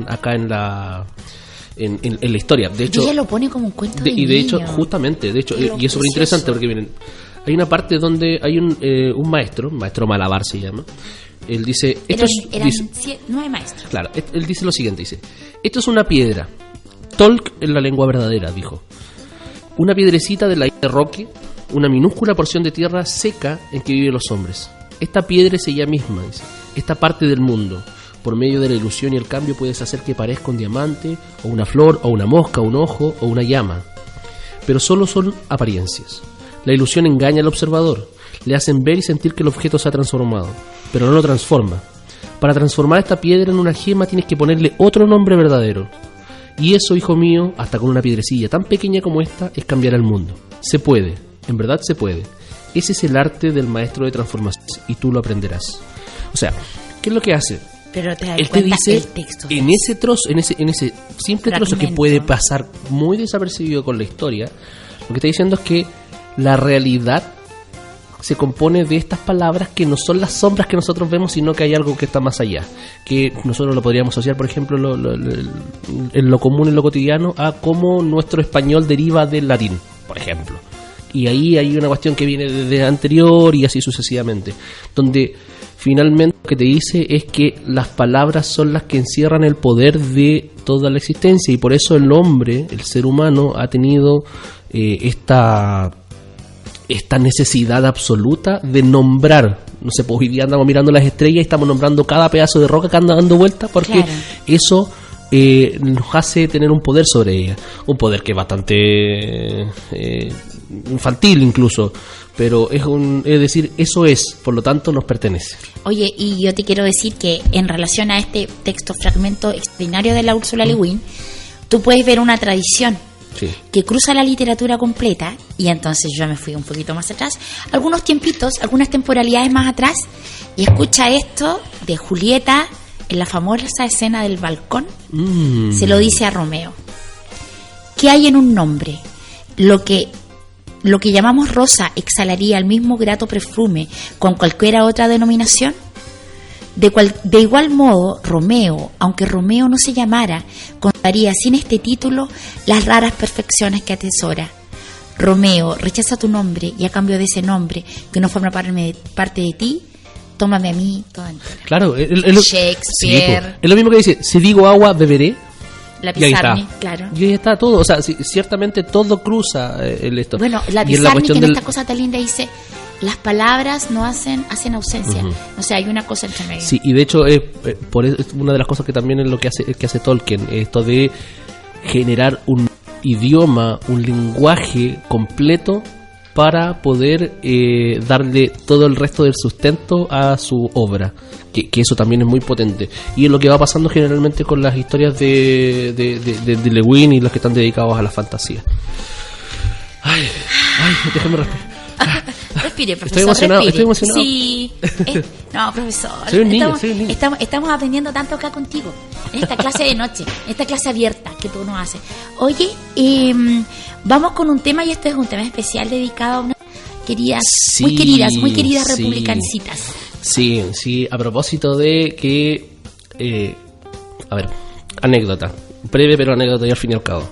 acá en la historia. De hecho, y ella lo pone como un cuento de y de hecho, justamente, y es súper interesante porque miren, hay una parte donde hay un maestro Malabar se llama. Él dice, eran 9 maestros. Claro, él dice lo siguiente, dice: esto es una piedra. Tolk en la lengua verdadera, dijo. Una piedrecita de la isla de Roque, una minúscula porción de tierra seca en que viven los hombres. Esta piedra es ella misma, dice, esta parte del mundo. Por medio de la ilusión y el cambio puedes hacer que parezca un diamante, o una flor, o una mosca, un ojo, o una llama. Pero solo son apariencias. La ilusión engaña al observador. Le hacen ver y sentir que el objeto se ha transformado, pero no lo transforma. Para transformar esta piedra en una gema tienes que ponerle otro nombre verdadero. Y eso, hijo mío, hasta con una piedrecilla tan pequeña como esta, es cambiar el mundo. Se puede, en verdad se puede. Ese es el arte del maestro de transformación, y tú lo aprenderás. O sea, ¿qué es lo que hace? Pero él te dice, el texto, en ese trozo, en ese simple trozo que puede pasar muy desapercibido con la historia, lo que está diciendo es que la realidad se compone de estas palabras que no son las sombras que nosotros vemos, sino que hay algo que está más allá, que nosotros lo podríamos asociar, por ejemplo, en lo común, en lo cotidiano, a cómo nuestro español deriva del latín, por ejemplo. Y ahí hay una cuestión que viene desde anterior y así sucesivamente, donde finalmente lo que te dice es que las palabras son las que encierran el poder de toda la existencia, y por eso el hombre, el ser humano, ha tenido esta necesidad absoluta de nombrar. No sé, pues hoy día andamos mirando las estrellas y estamos nombrando cada pedazo de roca que anda dando vueltas, porque claro, eso nos hace tener un poder sobre ella, un poder que es bastante infantil incluso, pero es decir, eso es, por lo tanto nos pertenece. Oye, y yo te quiero decir que en relación a este texto, fragmento extraordinario de la Úrsula Le Guin, tú puedes ver una tradición, sí, que cruza la literatura completa, y entonces yo me fui un poquito más atrás, algunos tiempitos, algunas temporalidades más atrás, y escucha esto de Julieta en la famosa escena del balcón. Se lo dice a Romeo: ¿qué hay en un nombre? Lo que llamamos rosa exhalaría el mismo grato perfume con cualquier otra denominación. De igual modo, Romeo, aunque Romeo no se llamara, contaría sin este título las raras perfecciones que atesora. Romeo, rechaza tu nombre, y a cambio de ese nombre que no forma parte de ti, tómame a mí toda entera. Claro, Shakespeare. Sí, es lo mismo que dice: si digo agua, beberé. La Pizarnik, claro. Y ahí está todo, o sea, ciertamente todo cruza esto. Bueno, la Pizarnik en esta cosa tan linda dice: las palabras no hacen ausencia. O sea, hay una cosa entre medio. Sí, y de hecho es una de las cosas que también es lo que hace Tolkien, esto de generar un idioma, un lenguaje completo para poder darle todo el resto del sustento a su obra, que eso también es muy potente, y es lo que va pasando generalmente con las historias de Le Guin y los que están dedicados a la fantasía. Ay, déjame respirar. Respire, profesor. Estoy emocionado. Sí. No, profesor. Soy un niño. Estamos aprendiendo tanto acá contigo, en esta clase de noche, en esta clase abierta que tú nos haces. Oye, vamos con un tema, y este es un tema especial dedicado a unas muy queridas republicancitas. Sí, a propósito de que... a ver, anécdota. Breve, pero anécdota y al fin y al cabo.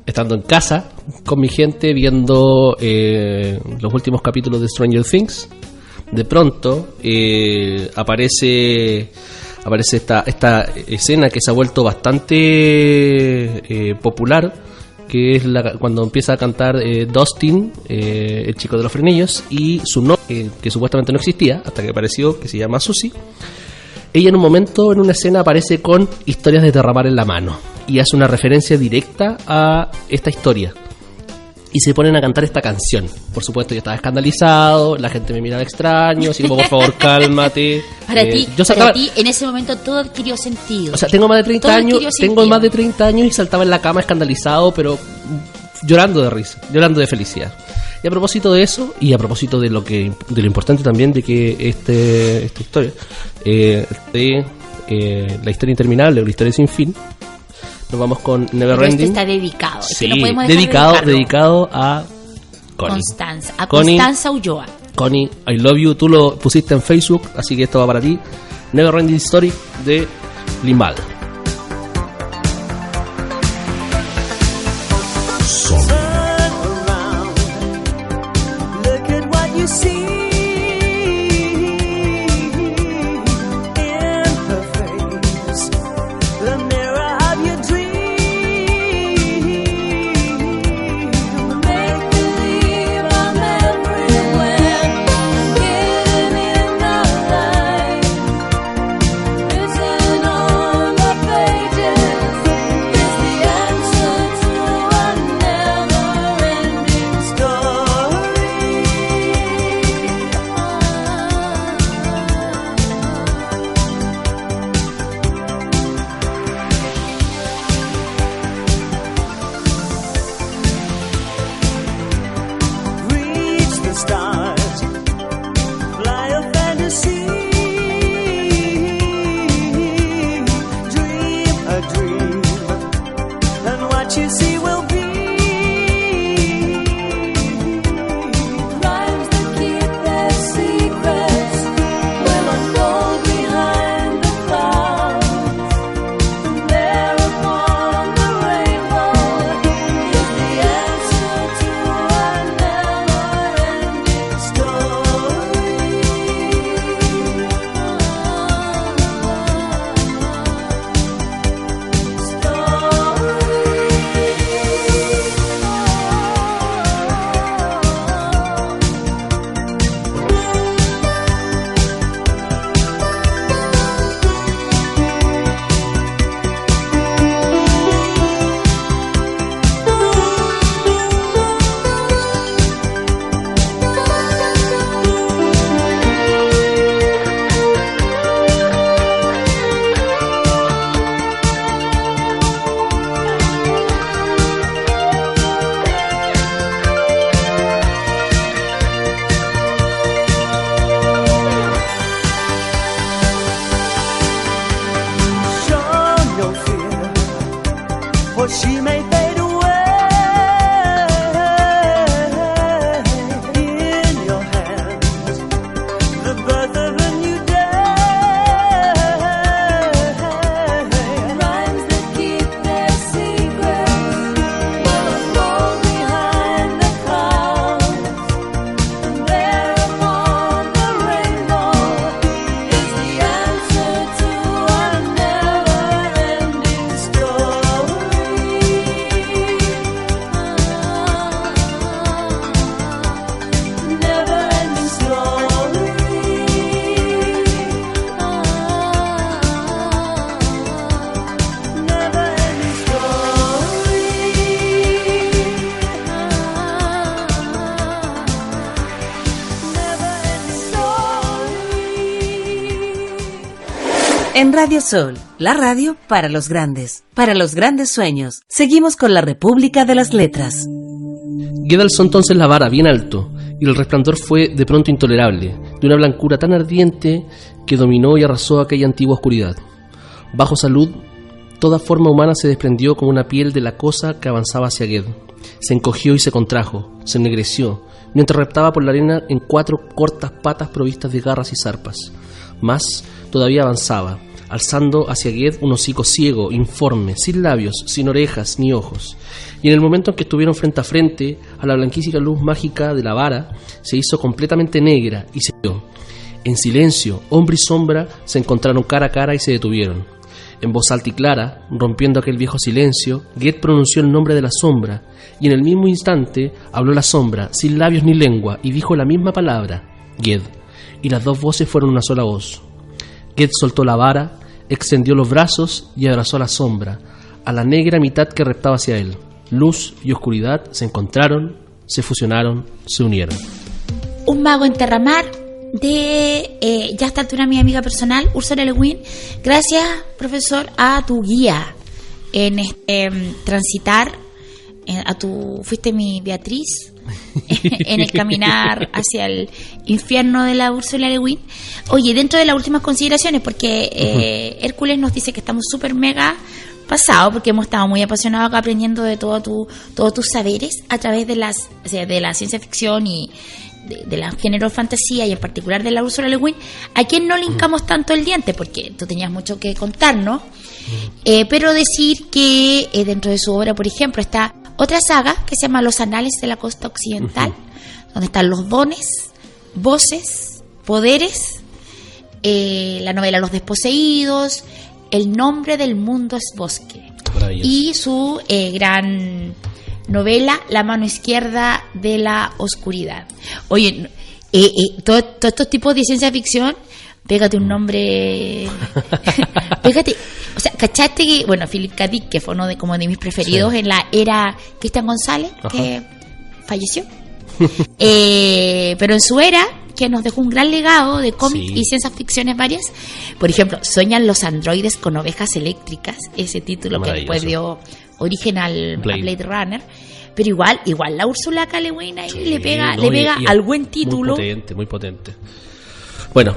Estando en casa con mi gente viendo los últimos capítulos de Stranger Things, de pronto aparece esta escena que se ha vuelto bastante popular, que es cuando empieza a cantar Dustin, el chico de los frenillos, y su novia, que supuestamente no existía hasta que apareció, que se llama Susie. Ella en un momento, en una escena, aparece con historias de derramar en la mano y hace una referencia directa a esta historia. Y se ponen a cantar esta canción. Por supuesto, yo estaba escandalizado, la gente me miraba extraño, así como, por favor, cálmate. Para ti, en ese momento todo adquirió sentido. O sea, tengo más de 30 años y saltaba en la cama escandalizado, pero llorando de risa, llorando de felicidad. Y a propósito de eso, y a propósito de lo importante también de que esta historia, la historia interminable o la historia sin fin, nos vamos con Neverending. Este está dedicado. Sí, no podemos dedicado a Connie. Constanza Ulloa. Connie, I love you. Tú lo pusiste en Facebook, así que esto va para ti. Neverending Story de Limbal. En Radio Sol, la radio para los grandes sueños. Seguimos con la República de las Letras. Ged alzó entonces la vara bien alto, y el resplandor fue de pronto intolerable, de una blancura tan ardiente que dominó y arrasó aquella antigua oscuridad. Bajo su luz, toda forma humana se desprendió como una piel de la cosa que avanzaba hacia Ged. Se encogió y se contrajo, se ennegreció, mientras reptaba por la arena en 4 cortas patas provistas de garras y zarpas. Más todavía avanzaba, alzando hacia Ged un hocico ciego, informe, sin labios, sin orejas ni ojos. Y en el momento en que estuvieron frente a frente, a la blanquísima luz mágica de la vara se hizo completamente negra y se vio. En silencio, hombre y sombra se encontraron cara a cara y se detuvieron. En voz alta y clara, rompiendo aquel viejo silencio, Ged pronunció el nombre de la sombra, y en el mismo instante habló la sombra, sin labios ni lengua, y dijo la misma palabra, Ged, y las 2 voces fueron una sola voz. Ged soltó la vara, extendió los brazos y abrazó a la sombra, a la negra mitad que reptaba hacia él. Luz y oscuridad se encontraron, se fusionaron, se unieron. Un mago en Terramar de ya a esta altura mi amiga personal, Úrsula Le Guin. Gracias, profesor, a tu guía en transitar, fuiste mi Beatriz en el caminar hacia el infierno de la Úrsula Le Guin. Oye, dentro de las últimas consideraciones, porque Hércules nos dice que estamos súper mega pasados, porque hemos estado muy apasionados acá aprendiendo de todos tus saberes a través de la ciencia ficción y de la género de fantasía, y en particular de la Úrsula Le Guin, a quien no le hincamos tanto el diente, porque tú tenías mucho que contarnos, pero decir que dentro de su obra, por ejemplo, está otra saga que se llama Los Anales de la Costa Occidental, donde están los dones, voces, poderes, la novela Los Desposeídos, El nombre del mundo es bosque, y su gran novela La mano izquierda de la oscuridad. Oye, todos estos tipos de ciencia ficción, pégate un nombre, pégate, o sea, ¿cachaste que, bueno, Philip K. Dick, que fue uno de mis preferidos, sí, en la era Cristian González, que falleció, pero en su era, que nos dejó un gran legado de cómics, sí, y ciencias ficciones varias. Por ejemplo, Sueñan los androides con ovejas eléctricas, ese título que después dio origen a Blade Runner. Pero igual la Úrsula K. Le Guin ahí, sí, le pega al buen título. Muy potente. Bueno,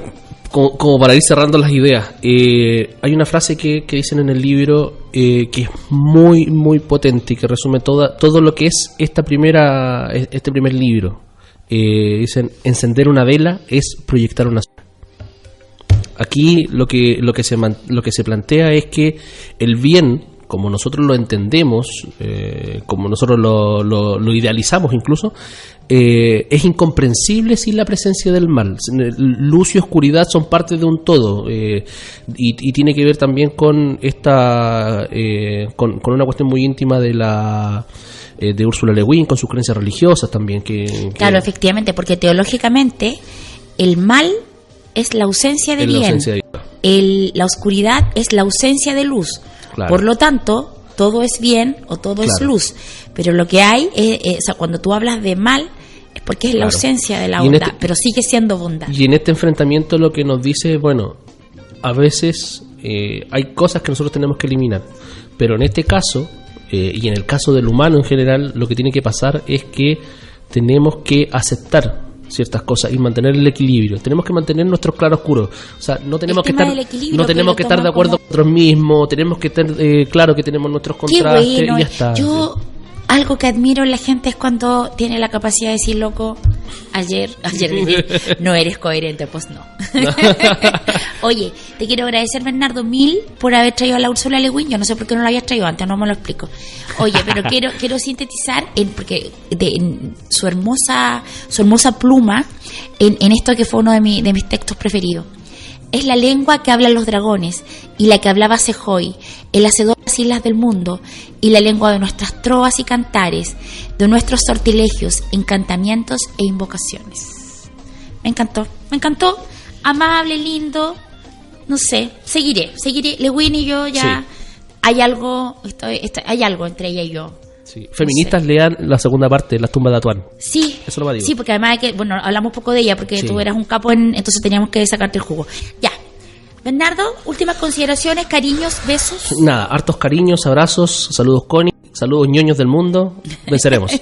como para ir cerrando las ideas, hay una frase que dicen en el libro que es muy, muy potente y que resume todo lo que es este primer libro. Dicen, encender una vela es proyectar una sombra. Aquí lo que se plantea es que el bien, como nosotros lo entendemos, como nosotros lo idealizamos incluso, es incomprensible sin la presencia del mal. Luz y oscuridad son parte de un todo, y tiene que ver también con con una cuestión muy íntima de Úrsula Le Guin, con sus creencias religiosas también. Claro, efectivamente, porque teológicamente el mal es la ausencia de bien, la oscuridad es la ausencia de luz. Claro. Por lo tanto, todo es bien o todo, claro, es luz. Pero lo que hay, o sea, cuando tú hablas de mal, es porque es, claro, la ausencia de la bondad, pero sigue siendo bondad. Y en este enfrentamiento lo que nos dice, bueno, a veces hay cosas que nosotros tenemos que eliminar, pero en este caso, y en el caso del humano en general, lo que tiene que pasar es que tenemos que aceptar ciertas cosas y mantener el equilibrio. Tenemos que mantener nuestros claroscuros. O sea, no tenemos que estar de acuerdo con nosotros mismos, tenemos que estar claro que tenemos nuestros contrastes, bueno, y ya está. Yo algo que admiro en la gente es cuando tiene la capacidad de decir, loco, ayer no eres coherente, pues no. Oye, te quiero agradecer, Bernardo, mil por haber traído a la Úrsula Le Guin. Yo no sé por qué no lo habías traído antes, no me lo explico. Oye, pero quiero sintetizar porque su hermosa pluma en esto que fue uno de mis textos preferidos. Es la lengua que hablan los dragones y la que hablaba Sejoy, el hacedor de las islas del mundo, y la lengua de nuestras trovas y cantares, de nuestros sortilegios, encantamientos e invocaciones. Me encantó, amable, lindo, no sé, seguiré. Le Guin y yo ya, sí, hay algo entre ella y yo. Sí. Feministas, no sé, lean la segunda parte, Las tumbas de Atuán. Sí, eso lo digo. Sí, porque además hablamos poco de ella, porque sí, tú eras un capo entonces teníamos que sacarte el jugo. Ya, Bernardo, últimas consideraciones, cariños, besos. Nada, hartos cariños, abrazos, saludos Connie, saludos ñoños del mundo, venceremos. Sí.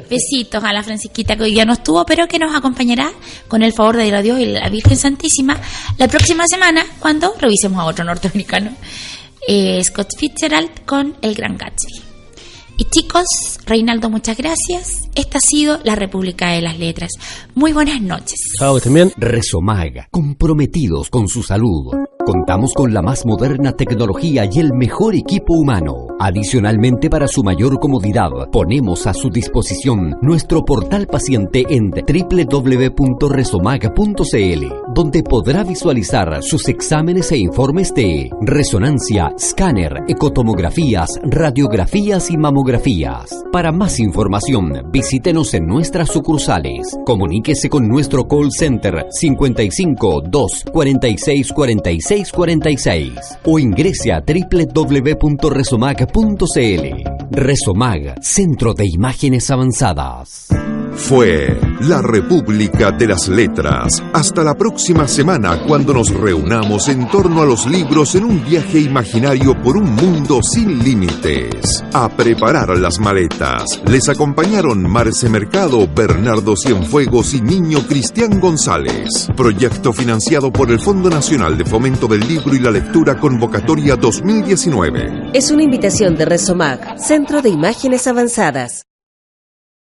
Besitos a la Francisquita que hoy día no estuvo, pero que nos acompañará con el favor de Dios y la Virgen Santísima la próxima semana cuando revisemos a otro norteamericano, Scott Fitzgerald con El Gran Gatsby. Y chicos, Reinaldo, muchas gracias. Esta ha sido la República de las Letras. Muy buenas noches. Chao, que estén bien. Resomag, comprometidos con su salud. Contamos con la más moderna tecnología y el mejor equipo humano. Adicionalmente, para su mayor comodidad, ponemos a su disposición nuestro portal paciente en www.resomag.cl, donde podrá visualizar sus exámenes e informes de resonancia, escáner, ecotomografías, radiografías y mamografías. Para más información, visítenos en nuestras sucursales. Comuníquese con nuestro call center 55 2 46 46 46 o ingrese a www.resomag.cl. Resomag, Centro de Imágenes Avanzadas. Fue la República de las Letras. Hasta la próxima semana, cuando nos reunamos en torno a los libros en un viaje imaginario por un mundo sin límites. A preparar las maletas. Les acompañaron Marce Mercado, Bernardo Cienfuegos y Niño Cristian González. Proyecto financiado por el Fondo Nacional de Fomento del Libro y la Lectura, Convocatoria 2019. Es una invitación de Resomag, Centro de Imágenes Avanzadas.